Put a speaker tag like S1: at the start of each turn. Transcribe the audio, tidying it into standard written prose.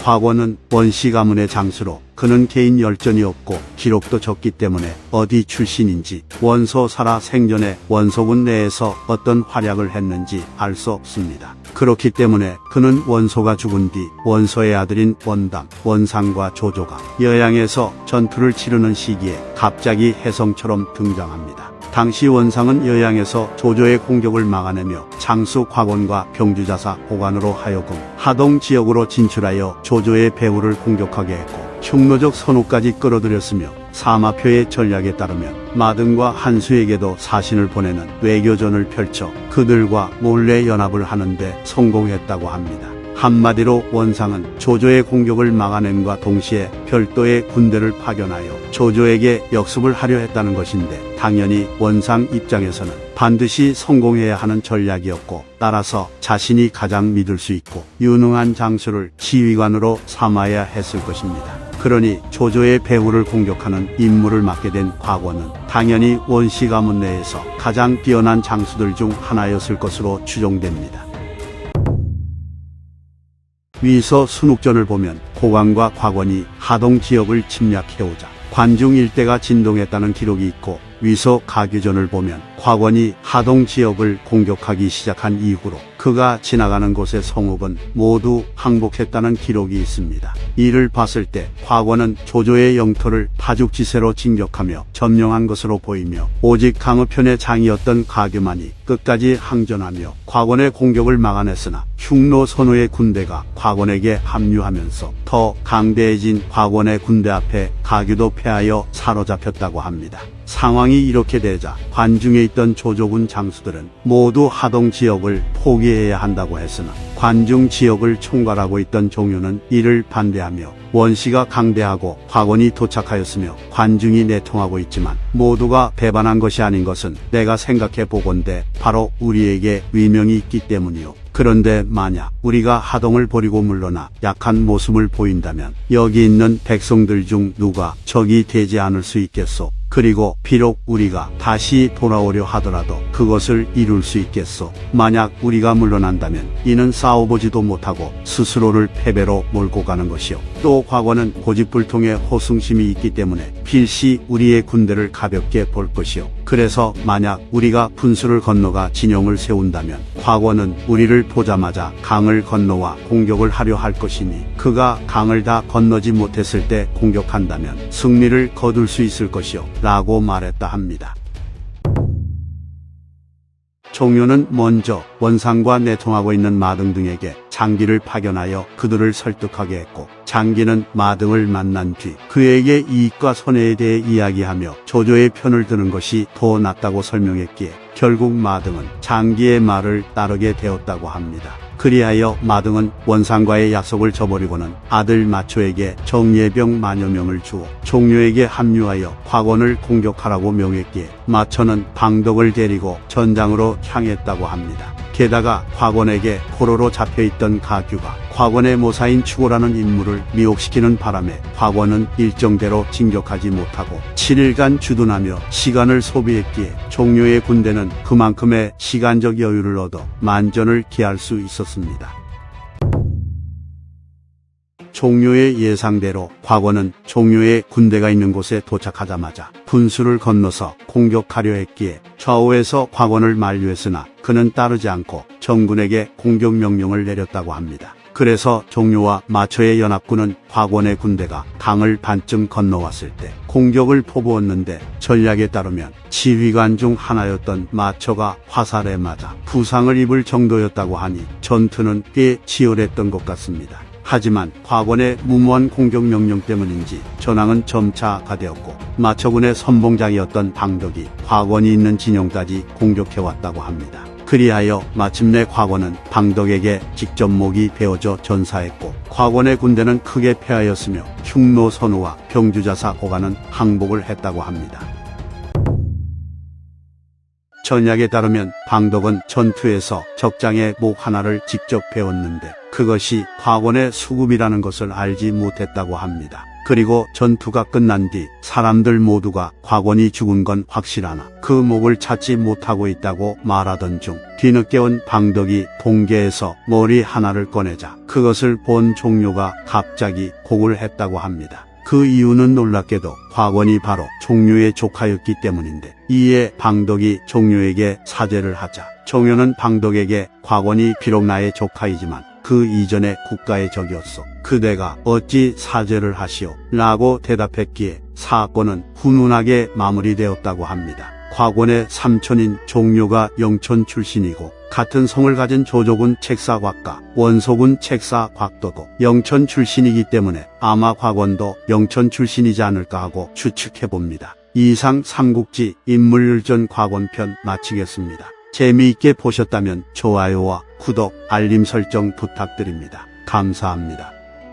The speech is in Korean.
S1: 곽원은 원씨 가문의 장수로 그는 개인 열전이 없고 기록도 적기 때문에 어디 출신인지 원소 살아 생전에 원소군 내에서 어떤 활약을 했는지 알 수 없습니다. 그렇기 때문에 그는 원소가 죽은 뒤 원소의 아들인 원담, 원상과 조조가 여양에서 전투를 치르는 시기에 갑자기 혜성처럼 등장합니다. 당시 원상은 여양에서 조조의 공격을 막아내며 장수 곽원과 병주자사 호간으로 하여금 하동 지역으로 진출하여 조조의 배후를 공격하게 했고 흉노적 선우까지 끌어들였으며 사마표의 전략에 따르면 마등과 한수에게도 사신을 보내는 외교전을 펼쳐 그들과 몰래 연합을 하는데 성공했다고 합니다. 한마디로 원상은 조조의 공격을 막아냄과 동시에 별도의 군대를 파견하여 조조에게 역습을 하려 했다는 것인데 당연히 원상 입장에서는 반드시 성공해야 하는 전략이었고 따라서 자신이 가장 믿을 수 있고 유능한 장수를 지휘관으로 삼아야 했을 것입니다. 그러니 조조의 배후를 공격하는 임무를 맡게 된 곽원은 당연히 원씨 가문 내에서 가장 뛰어난 장수들 중 하나였을 것으로 추정됩니다. 위서 순욱전을 보면 호강과 곽원이 하동 지역을 침략해오자 관중 일대가 진동했다는 기록이 있고 위서 가교전을 보면 곽원이 하동 지역을 공격하기 시작한 이후로 그가 지나가는 곳의 성읍은 모두 항복했다는 기록이 있습니다. 이를 봤을 때 곽원은 조조의 영토를 파죽지세로 진격하며 점령한 것으로 보이며 오직 강의편의 장이었던 가교만이 끝까지 항전하며 곽원의 공격을 막아냈으나 흉노 선우의 군대가 곽원에게 합류하면서 더 강대해진 곽원의 군대 앞에 가교도 패하여 사로잡혔다고 합니다. 상황이 이렇게 되자 관중에 있던 조조군 장수들은 모두 하동 지역을 포기해야 한다고 했으나 관중 지역을 총괄하고 있던 종유는 이를 반대하며 원씨가 강대하고 곽원이 도착하였으며 관중이 내통하고 있지만 모두가 배반한 것이 아닌 것은 내가 생각해 보건대 바로 우리에게 위명이 있기 때문이요. 그런데 만약 우리가 하동을 버리고 물러나 약한 모습을 보인다면 여기 있는 백성들 중 누가 적이 되지 않을 수 있겠소. 그리고 비록 우리가 다시 돌아오려 하더라도 그것을 이룰 수 있겠소. 만약 우리가 물러난다면 이는 싸워보지도 못하고 스스로를 패배로 몰고 가는 것이요. 또 곽원은 고집불통의 호승심이 있기 때문에 필시 우리의 군대를 가볍게 볼 것이요. 그래서 만약 우리가 분수를 건너가 진영을 세운다면 곽원은 우리를 보자마자 강을 건너와 공격을 하려 할 것이니 그가 강을 다 건너지 못했을 때 공격한다면 승리를 거둘 수 있을 것이요 라고 말했다 합니다. 종유는 먼저 원상과 내통하고 있는 마등 등에게 장기를 파견하여 그들을 설득하게 했고 장기는 마등을 만난 뒤 그에게 이익과 손해에 대해 이야기하며 조조의 편을 드는 것이 더 낫다고 설명했기에 결국 마등은 장기의 말을 따르게 되었다고 합니다. 그리하여 마등은 원상과의 약속을 저버리고는 아들 마초에게 정예병 만여 명을 주어 종유에게 합류하여 곽원을 공격하라고 명했기에 마초는 방덕을 데리고 전장으로 향했다고 합니다. 게다가 곽원에게 포로로 잡혀있던 가규가 곽원의 모사인 추고라는 인물을 미혹시키는 바람에 곽원은 일정대로 진격하지 못하고 7일간 주둔하며 시간을 소비했기에 종유의 군대는 그만큼의 시간적 여유를 얻어 만전을 기할 수 있었습니다. 종유의 예상대로 곽원은 종유의 군대가 있는 곳에 도착하자마자 분수를 건너서 공격하려 했기에 좌우에서 곽원을 만류했으나 그는 따르지 않고 정군에게 공격 명령을 내렸다고 합니다. 그래서 종유와 마초의 연합군은 곽원의 군대가 강을 반쯤 건너왔을 때 공격을 포부었는데 전략에 따르면 지휘관 중 하나였던 마초가 화살에 맞아 부상을 입을 정도였다고 하니 전투는 꽤 치열했던 것 같습니다. 하지만 곽원의 무모한 공격 명령 때문인지 전황은 점차 가되었고 마초군의 선봉장이었던 방덕이 곽원이 있는 진영까지 공격해왔다고 합니다. 그리하여 마침내 곽원은 방덕에게 직접 목이 베어져 전사했고 곽원의 군대는 크게 패하였으며 흉노 선우와 병주자사 호간은 항복을 했다고 합니다. 전약에 따르면 방덕은 전투에서 적장의 목 하나를 직접 베었는데 그것이 곽원의 수금이라는 것을 알지 못했다고 합니다. 그리고 전투가 끝난 뒤 사람들 모두가 곽원이 죽은 건 확실하나 그 목을 찾지 못하고 있다고 말하던 중 뒤늦게 온 방덕이 동계에서 머리 하나를 꺼내자 그것을 본 종료가 갑자기 곡을 했다고 합니다. 그 이유는 놀랍게도 곽원이 바로 종료의 조카였기 때문인데, 이에 방덕이 종료에게 사죄를 하자 종료는 방덕에게 곽원이 비록 나의 조카이지만 그 이전에 국가의 적이었소. 그대가 어찌 사죄를 하시오? 라고 대답했기에 사건은 훈훈하게 마무리되었다고 합니다. 곽원의 삼촌인 종료가 영천 출신이고, 같은 성을 가진 조족은 책사곽과 원속은 책사곽도도 영천 출신이기 때문에 아마 곽원도 영천 출신이지 않을까 하고 추측해봅니다. 이상 삼국지 인물일전 곽원편 마치겠습니다. 재미있게 보셨다면 좋아요와 구독, 알림 설정 부탁드립니다. 감사합니다.